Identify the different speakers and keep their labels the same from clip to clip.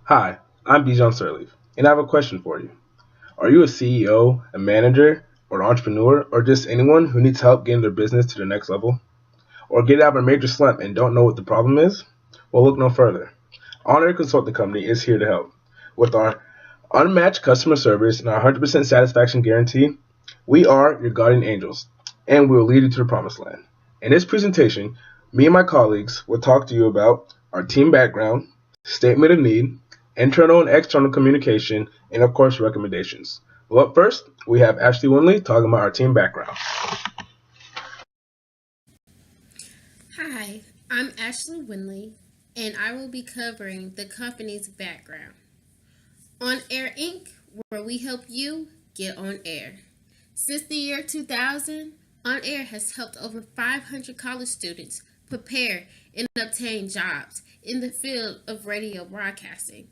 Speaker 1: Hi, I'm Bijan Sirleaf, and I have a question for you. Are you a CEO, a manager, or an entrepreneur, or just anyone who needs help getting their business to the next level? Or get out of a major slump and don't know what the problem is? Well, look no further. Honor Consulting Company is here to help. With our unmatched customer service and our 100% satisfaction guarantee, we are your guardian angels, and we will lead you to the promised land. In this presentation, me and my colleagues will talk to you about our team background, statement of need, internal and external communication, and of course, recommendations. Well, up first, we have Ashley Winley talking about our team background.
Speaker 2: Hi, I'm Ashley Winley, and I will be covering the company's background. On Air Inc., where we help you get on air. Since the year 2000, On Air has helped over 500 college students prepare and obtain jobs in the field of radio broadcasting.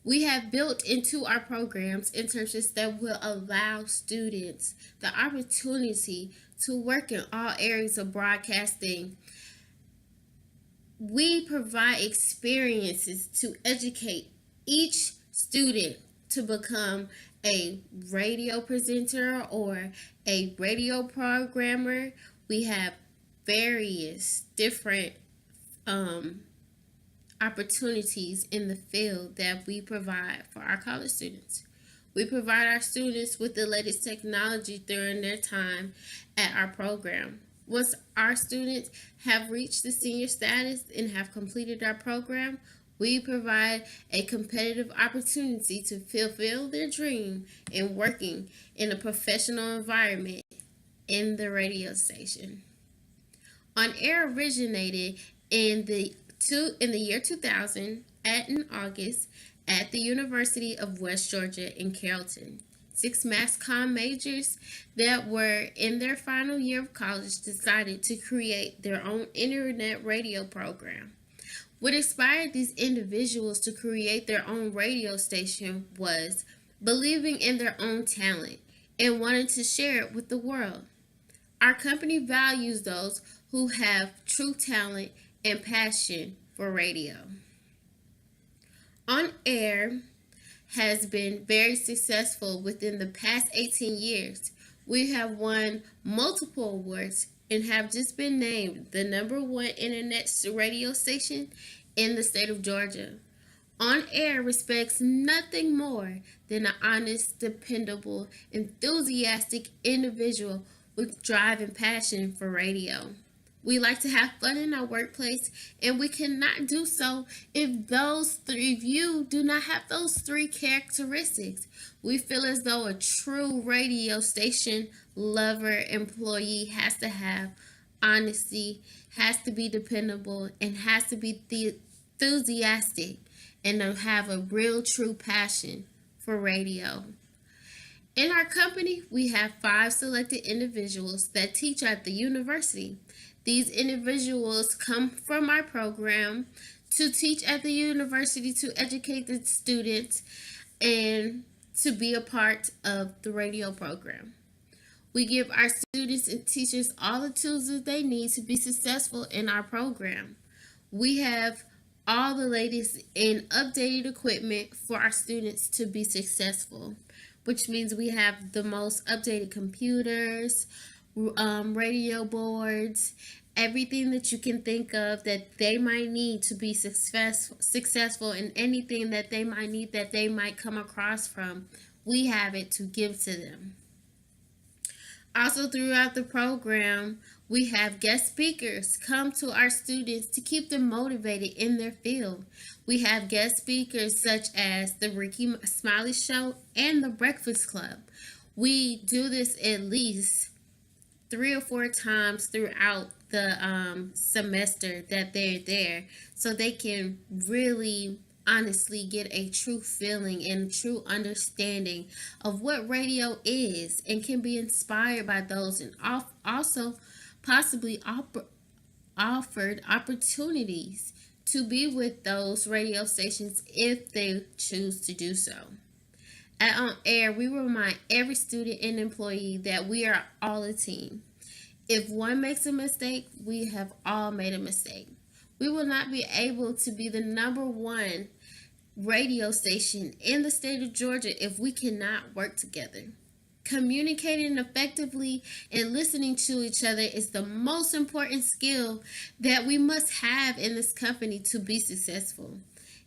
Speaker 2: We have built into our programs internships that will allow students the opportunity to work in all areas of broadcasting. We provide experiences to educate each student to become a radio presenter or a radio programmer. We have various different um, opportunities in the field that we provide for our college students. We provide our students with the latest technology during their time at our program. Once our students have reached the senior status and have completed our program, we provide a competitive opportunity to fulfill their dream in working in a professional environment in the radio station. On Air originated in the year 2000 in August at the University of West Georgia in Carrollton. Six mass comm majors that were in their final year of college decided to create their own internet radio program. What inspired these individuals to create their own radio station was believing in their own talent and wanting to share it with the world. Our company values those who have true talent and passion for radio. On Air has been very successful within the past 18 years. We have won multiple awards and have just been named the number one internet radio station in the state of Georgia. On Air respects nothing more than an honest, dependable, enthusiastic individual with drive and passion for radio. We like to have fun in our workplace, and we cannot do so if you do not have those three characteristics. We feel as though a true radio station lover employee has to have honesty, has to be dependable, and has to be enthusiastic and to have a real true passion for radio. In our company, we have five selected individuals that teach at the university. These individuals come from our program to teach at the university to educate the students and to be a part of the radio program. We give our students and teachers all the tools that they need to be successful in our program. We have all the latest and updated equipment for our students to be successful, which means we have the most updated computers, radio boards, everything that you can think of that they might need to be successful in anything that they might need that they might come across from. We have it to give to them. Also, throughout the program, we have guest speakers come to our students to keep them motivated in their field. We have guest speakers such as the Ricky Smiley Show and the Breakfast Club. We do this at least 3 or 4 times throughout the semester that they're there so they can really honestly get a true feeling and true understanding of what radio is and can be inspired by those and also possibly offered opportunities to be with those radio stations if they choose to do so. At On Air, we remind every student and employee that we are all a team. If one makes a mistake, we have all made a mistake. We will not be able to be the number one radio station in the state of Georgia if we cannot work together. Communicating effectively and listening to each other is the most important skill that we must have in this company to be successful.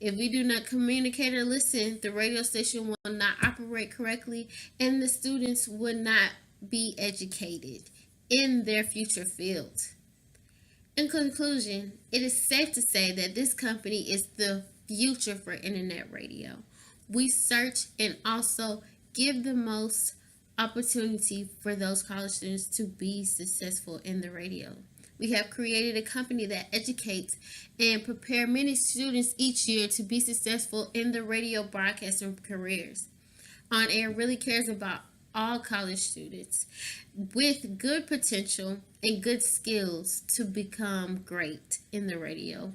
Speaker 2: If we do not communicate or listen, the radio station will not operate correctly and the students will not be educated in their future field. In conclusion, it is safe to say that this company is the future for internet radio. We search and also give the most opportunity for those college students to be successful in the radio. We have created a company that educates and prepare many students each year to be successful in the radio broadcasting careers. On Air really cares about all college students with good potential and good skills to become great in the radio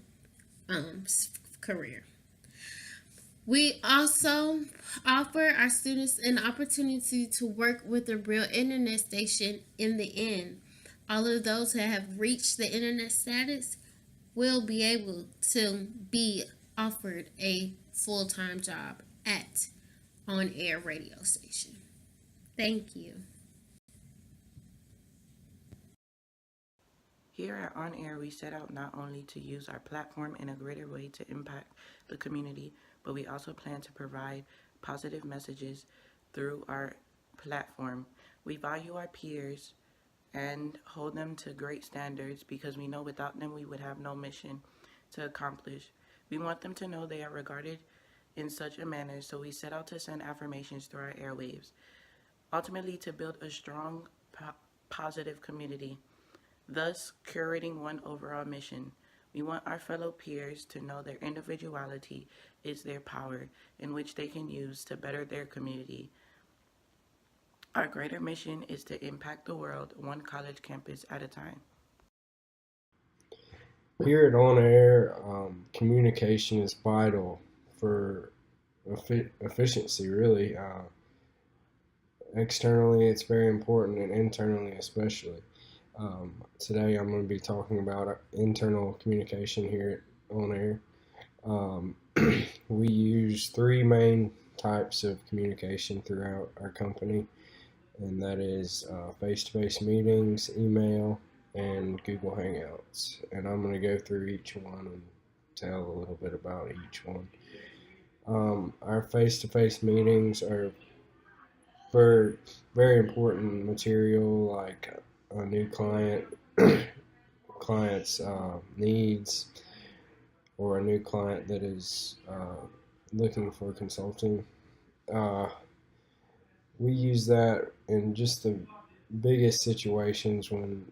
Speaker 2: career. We also offer our students an opportunity to work with a real internet station in the end. All of those who have reached the internet status will be able to be offered a full-time job at on air radio station. Thank you.
Speaker 3: Here at On Air, we set out not only to use our platform in a greater way to impact the community, but we also plan to provide positive messages through our platform. We value our peers and hold them to great standards because we know without them we would have no mission to accomplish. We want them to know they are regarded in such a manner, so we set out to send affirmations through our airwaves, ultimately to build a strong, positive community, thus curating one overall mission. We want our fellow peers to know their individuality is their power, in which they can use to better their community. Our greater mission is to impact the world one college campus at a time.
Speaker 4: Here at On Air, communication is vital for efficiency, really. Externally, it's very important, and internally, especially. Today, I'm going to be talking about internal communication here On Air. We use three main types of communication throughout our company, and that is face-to-face meetings, email, and Google Hangouts. And I'm going to go through each one and tell a little bit about each one. Our face-to-face meetings are for very important material like a new client's needs, or a new client that is looking for consulting. Uh, we use that in just the biggest situations when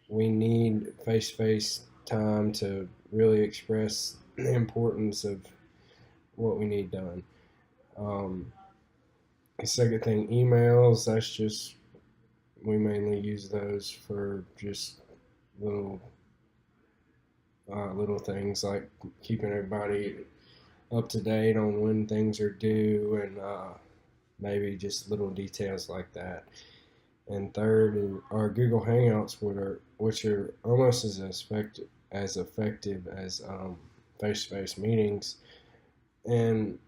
Speaker 4: we need face-to-face time to really express the importance of what we need done. The second thing, emails, that's just, we mainly use those for just little little things like keeping everybody up to date on when things are due, and maybe just little details like that. And third are Google Hangouts, which are almost as effective as face-to-face meetings, and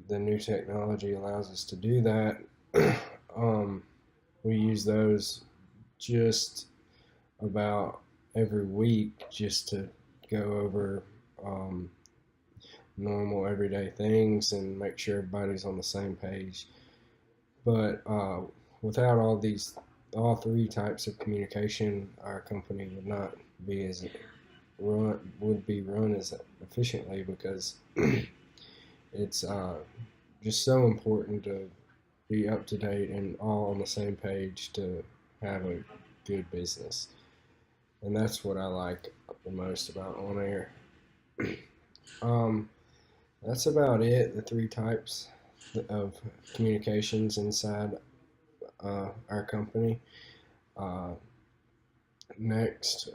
Speaker 4: the new technology allows us to do that. We use those just about every week just to go over normal everyday things and make sure everybody's on the same page. But without all three types of communication, our company would not be run as efficiently, because it's just so important to be up to date and all on the same page to have a good business. And that's what I like the most about On Air. That's about it, the three types of communications inside our company. Next,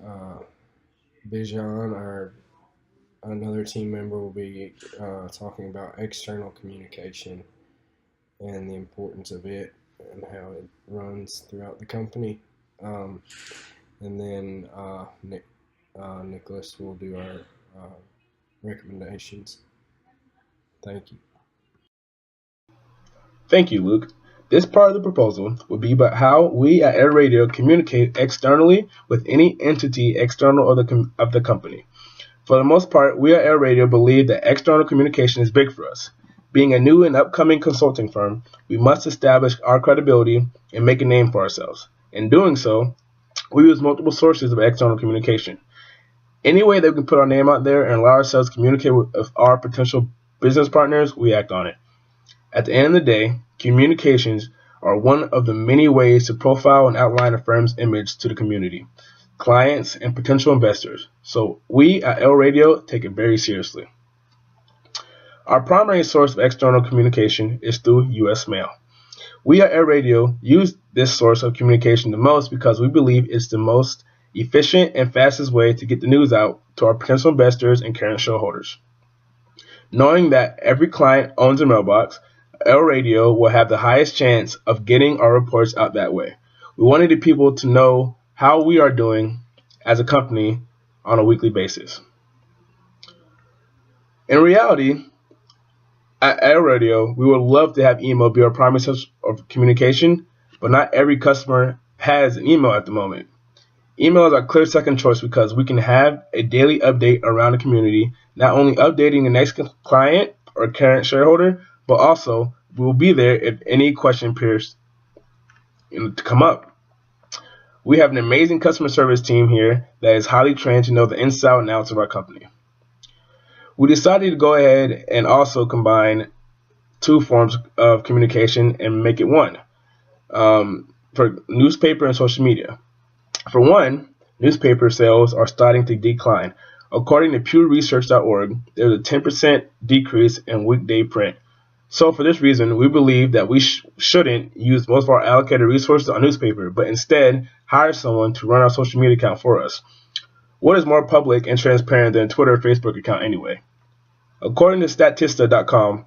Speaker 4: Bijan, another team member, will be talking about external communication and the importance of it and how it runs throughout the company. And then Nicholas will do our recommendations. Thank you.
Speaker 1: Thank you, Luke. This part of the proposal will be about how we at Air Radio communicate externally with any entity external of the company. For the most part, we at Air Radio believe that external communication is big for us. Being a new and upcoming consulting firm, we must establish our credibility and make a name for ourselves. In doing so, we use multiple sources of external communication. Any way that we can put our name out there and allow ourselves to communicate with our potential business partners, we act on it. At the end of the day, communications are one of the many ways to profile and outline a firm's image to the community, clients, and potential investors. So we at L Radio take it very seriously. Our primary source of external communication is through U.S. mail. We at Air Radio use this source of communication the most because we believe it's the most efficient and fastest way to get the news out to our potential investors and current shareholders. Knowing that every client owns a mailbox, L Radio will have the highest chance of getting our reports out that way. We wanted the people to know how we are doing as a company on a weekly basis. In reality, at L Radio, we would love to have email be our primary source of communication, but not every customer has an email at the moment. Email is our clear second choice because we can have a daily update around the community, not only updating the next client or current shareholder, but also we will be there if any question appears to come up. We have an amazing customer service team here that is highly trained to know the inside and outs of our company. We decided to go ahead and also combine two forms of communication and make it one for newspaper and social media. For one, newspaper sales are starting to decline. According to PewResearch.org, there's a 10% decrease in weekday print. So for this reason, we believe that we shouldn't use most of our allocated resources on newspaper, but instead hire someone to run our social media account for us. What is more public and transparent than a Twitter or Facebook account anyway? According to Statista.com,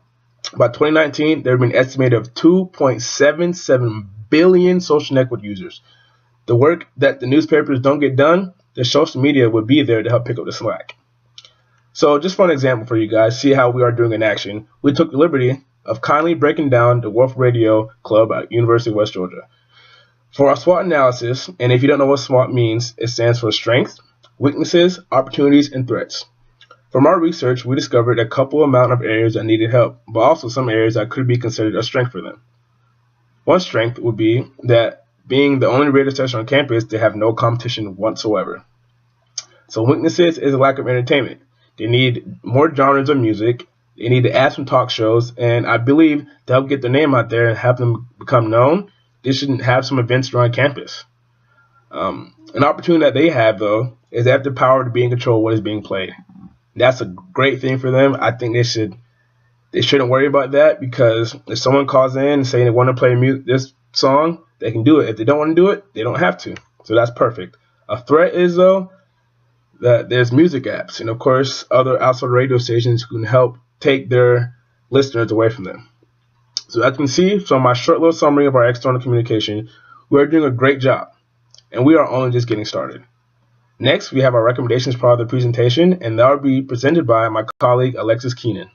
Speaker 1: by 2019, there have been an estimated of 2.77 billion social network users. The work that the newspapers don't get done, the social media would be there to help pick up the slack. So just for an example for you guys, see how we are doing in action, we took the liberty of kindly breaking down the Wolf Radio Club at University of West Georgia. For our SWOT analysis, and if you don't know what SWOT means, it stands for strengths, weaknesses, opportunities, and threats. From our research, we discovered a couple amount of areas that needed help, but also some areas that could be considered a strength for them. One strength would be that being the only radio station on campus, they have no competition whatsoever. So weaknesses is a lack of entertainment. They need more genres of music. They need to add some talk shows, and I believe to help get their name out there and have them become known, they should have some events around campus. An opportunity that they have, though, is they have the power to be in control of what is being played. That's a great thing for them. I think they shouldn't worry about that because if someone calls in saying they want to play this song, they can do it. If they don't want to do it, they don't have to. So that's perfect. A threat is, though, that there's music apps and, of course, other outside radio stations who can help take their listeners away from them. So as you can see from my short little summary of our external communication, we are doing a great job, and we are only just getting started. Next, we have our recommendations part of the presentation, and that will be presented by my colleague Alexis Keenan.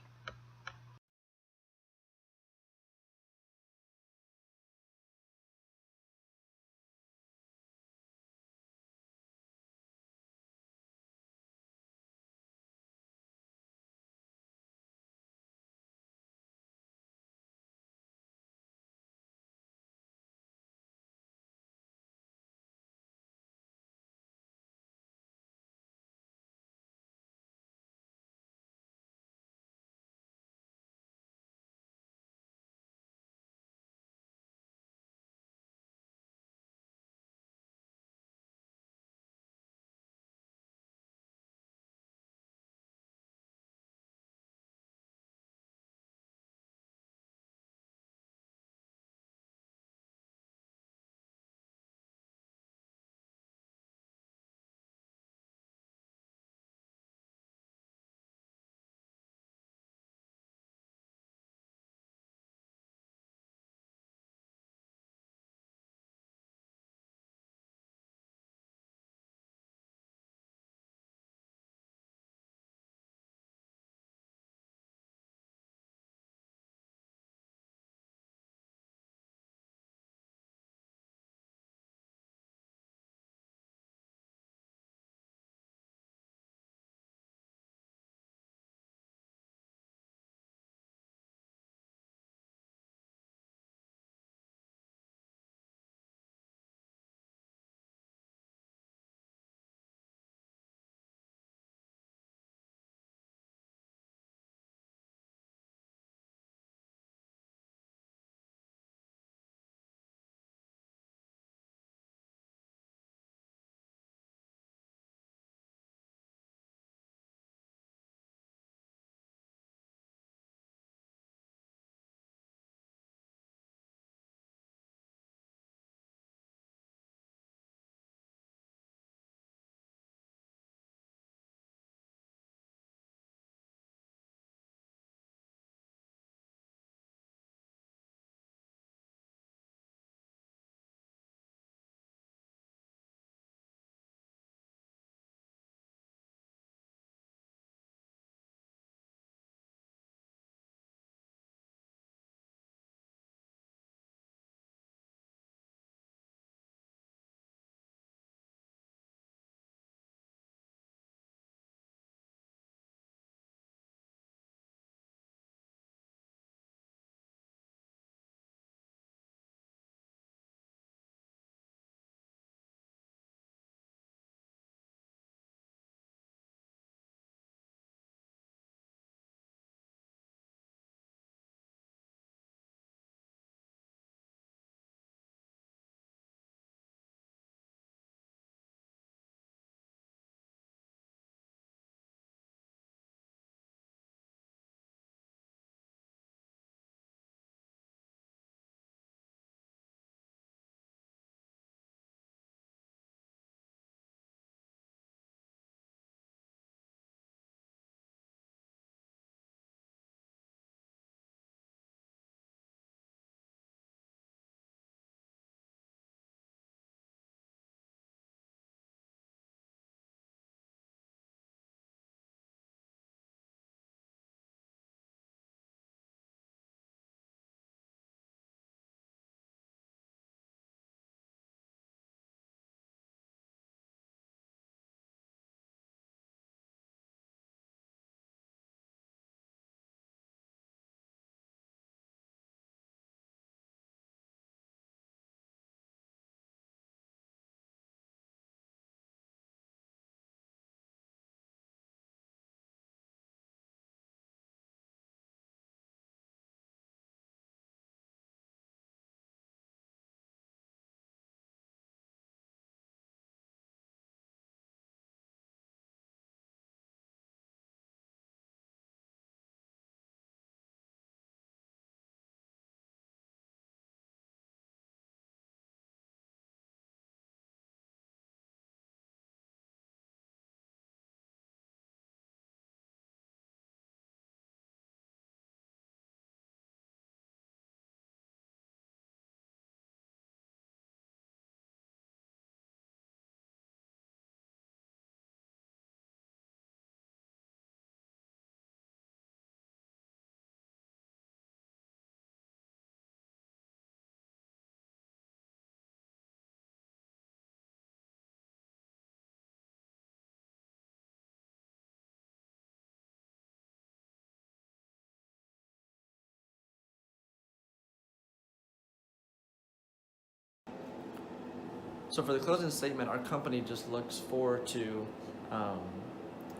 Speaker 5: So for the closing statement, our company just looks forward to um,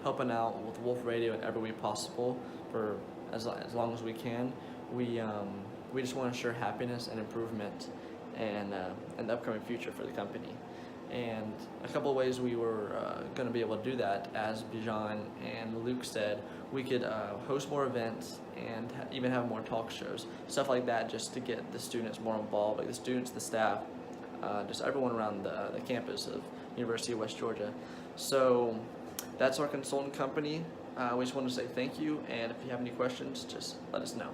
Speaker 5: helping out with Wolf Radio in every way possible for as long as we can. We just want to ensure happiness and improvement and the upcoming future for the company. And a couple of ways we were going to be able to do that, as Bijan and Luke said, we could host more events and even have more talk shows, stuff like that, just to get the students more involved, like the students, the staff, just everyone around the campus of University of West Georgia. So that's our consultant company. We just want to say thank you, and if you have any questions, just let us know.